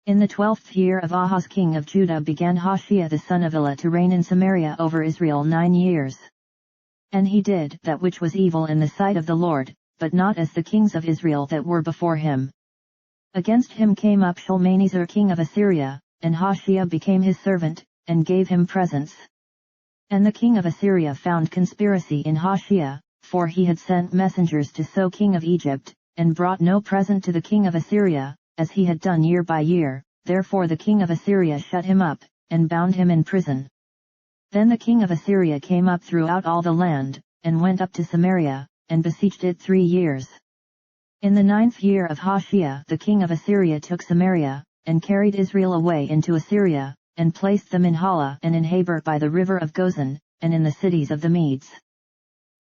In the 12th year of Ahaz king of Judah began Hoshea the son of Elah to reign in Samaria over Israel 9 years. And he did that which was evil in the sight of the Lord, but not as the kings of Israel that were before him. Against him came up Shalmaneser king of Assyria, and Hoshea became his servant, and gave him presents. And the king of Assyria found conspiracy in Hoshea, for he had sent messengers to So king of Egypt, and brought no present to the king of Assyria, as he had done year by year. Therefore the king of Assyria shut him up, and bound him in prison. Then the king of Assyria came up throughout all the land, and went up to Samaria, and besieged it 3 years. In the 9th year of Hoshea the king of Assyria took Samaria, and carried Israel away into Assyria, and placed them in Hala and in Habor by the river of Gozan, and in the cities of the Medes.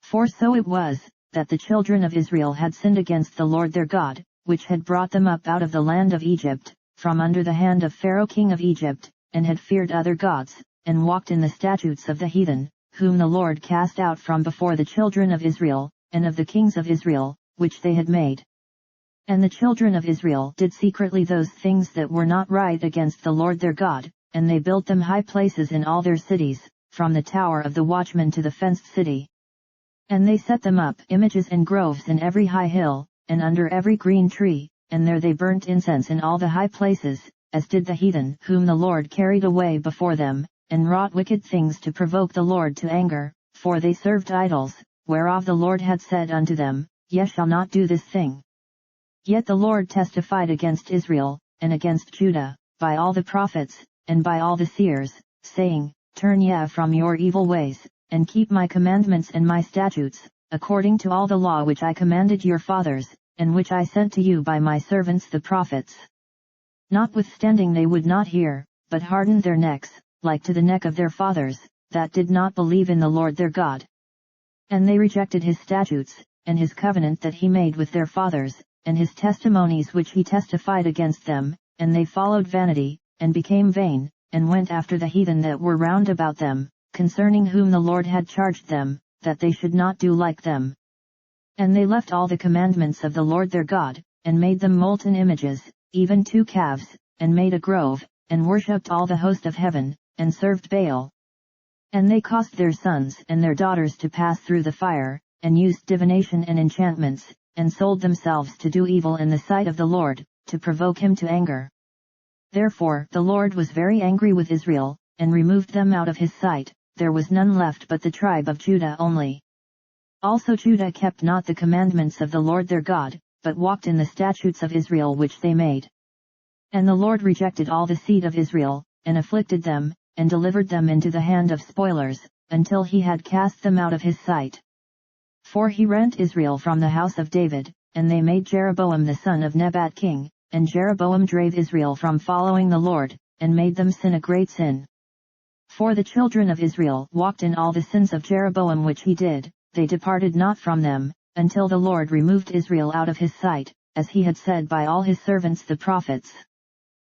For so it was, that the children of Israel had sinned against the Lord their God, which had brought them up out of the land of Egypt, from under the hand of Pharaoh king of Egypt, and had feared other gods, and walked in the statutes of the heathen, whom the Lord cast out from before the children of Israel, and of the kings of Israel, which they had made. And the children of Israel did secretly those things that were not right against the Lord their God, and they built them high places in all their cities, from the tower of the watchman to the fenced city. And they set them up images and groves in every high hill, and under every green tree, and there they burnt incense in all the high places, as did the heathen whom the Lord carried away before them, and wrought wicked things to provoke the Lord to anger, for they served idols, whereof the Lord had said unto them, Ye shall not do this thing. Yet the Lord testified against Israel, and against Judah, by all the prophets, and by all the seers, saying, Turn ye from your evil ways, and keep my commandments and my statutes, according to all the law which I commanded your fathers, and which I sent to you by my servants the prophets. Notwithstanding they would not hear, but hardened their necks, like to the neck of their fathers, that did not believe in the Lord their God. And they rejected his statutes, and his covenant that he made with their fathers, and his testimonies which he testified against them, and they followed vanity, and became vain, and went after the heathen that were round about them, concerning whom the Lord had charged them, that they should not do like them. And they left all the commandments of the Lord their God, and made them molten images, even 2 calves, and made a grove, and worshipped all the host of heaven, and served Baal. And they caused their sons and their daughters to pass through the fire, and used divination and enchantments, and sold themselves to do evil in the sight of the Lord, to provoke him to anger. Therefore the Lord was very angry with Israel, and removed them out of his sight. There was none left but the tribe of Judah only. Also Judah kept not the commandments of the Lord their God, but walked in the statutes of Israel which they made. And the Lord rejected all the seed of Israel, and afflicted them, and delivered them into the hand of spoilers, until he had cast them out of his sight. For he rent Israel from the house of David, and they made Jeroboam the son of Nebat king, and Jeroboam drave Israel from following the Lord, and made them sin a great sin. For the children of Israel walked in all the sins of Jeroboam which he did, they departed not from them, until the Lord removed Israel out of his sight, as he had said by all his servants the prophets.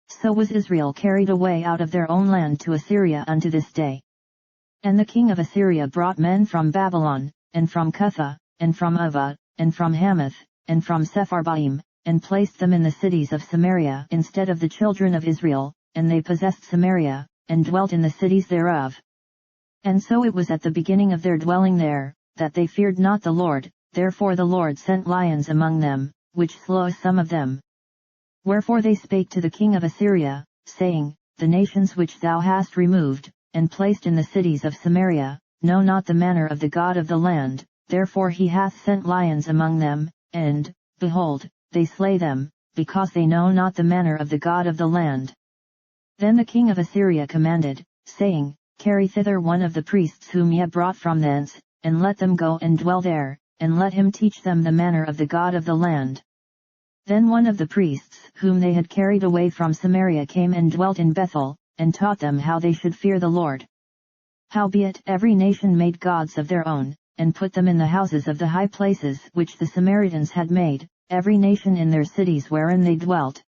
So was Israel carried away out of their own land to Assyria unto this day. And the king of Assyria brought men from Babylon, and from Cutha, and from Ava, and from Hamath, and from Sepharvaim, and placed them in the cities of Samaria instead of the children of Israel, and they possessed Samaria, and dwelt in the cities thereof. And so it was at the beginning of their dwelling there, that they feared not the Lord, therefore the Lord sent lions among them, which slew some of them. Wherefore they spake to the king of Assyria, saying, The nations which thou hast removed, and placed in the cities of Samaria, know not the manner of the God of the land, therefore he hath sent lions among them, and, behold, they slay them, because they know not the manner of the God of the land. Then the king of Assyria commanded, saying, Carry thither one of the priests whom ye brought from thence, and let them go and dwell there, and let him teach them the manner of the God of the land. Then one of the priests whom they had carried away from Samaria came and dwelt in Bethel, and taught them how they should fear the Lord. Howbeit every nation made gods of their own, and put them in the houses of the high places which the Samaritans had made, every nation in their cities wherein they dwelt.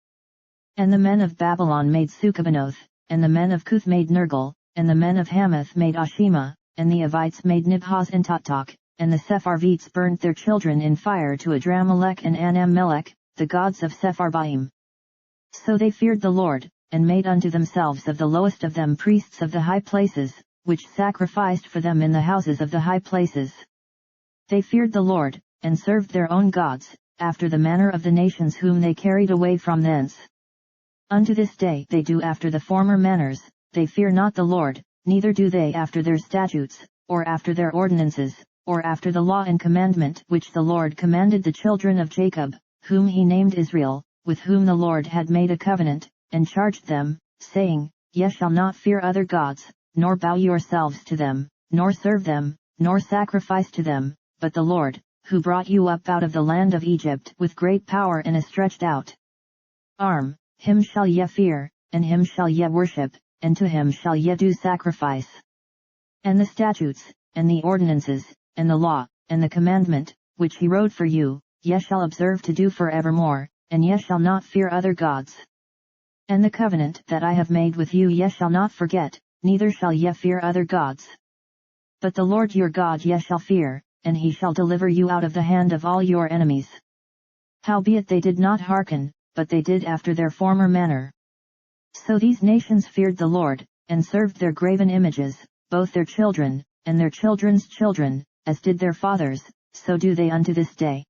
And the men of Babylon made Succobbenoth, and the men of Cuth made Nergal, and the men of Hamath made Ashima, and the Avites made Nibhaz and Taktak, and the Sepharvites burnt their children in fire to Adramelech and Anammelech, the gods of Sepharvaim. So they feared the Lord, and made unto themselves of the lowest of them priests of the high places, which sacrificed for them in the houses of the high places. They feared the Lord, and served their own gods, after the manner of the nations whom they carried away from thence. Unto this day they do after the former manners, they fear not the Lord, neither do they after their statutes, or after their ordinances, or after the law and commandment which the Lord commanded the children of Jacob, whom he named Israel, with whom the Lord had made a covenant, and charged them, saying, Ye shall not fear other gods, nor bow yourselves to them, nor serve them, nor sacrifice to them, but the Lord, who brought you up out of the land of Egypt with great power and a stretched out arm, him shall ye fear, and him shall ye worship, and to him shall ye do sacrifice. And the statutes, and the ordinances, and the law, and the commandment, which he wrote for you, ye shall observe to do for evermore, and ye shall not fear other gods. And the covenant that I have made with you ye shall not forget, neither shall ye fear other gods. But the Lord your God ye shall fear, and he shall deliver you out of the hand of all your enemies. Howbeit they did not hearken, but they did after their former manner. So these nations feared the Lord, and served their graven images, both their children, and their children's children, as did their fathers, so do they unto this day.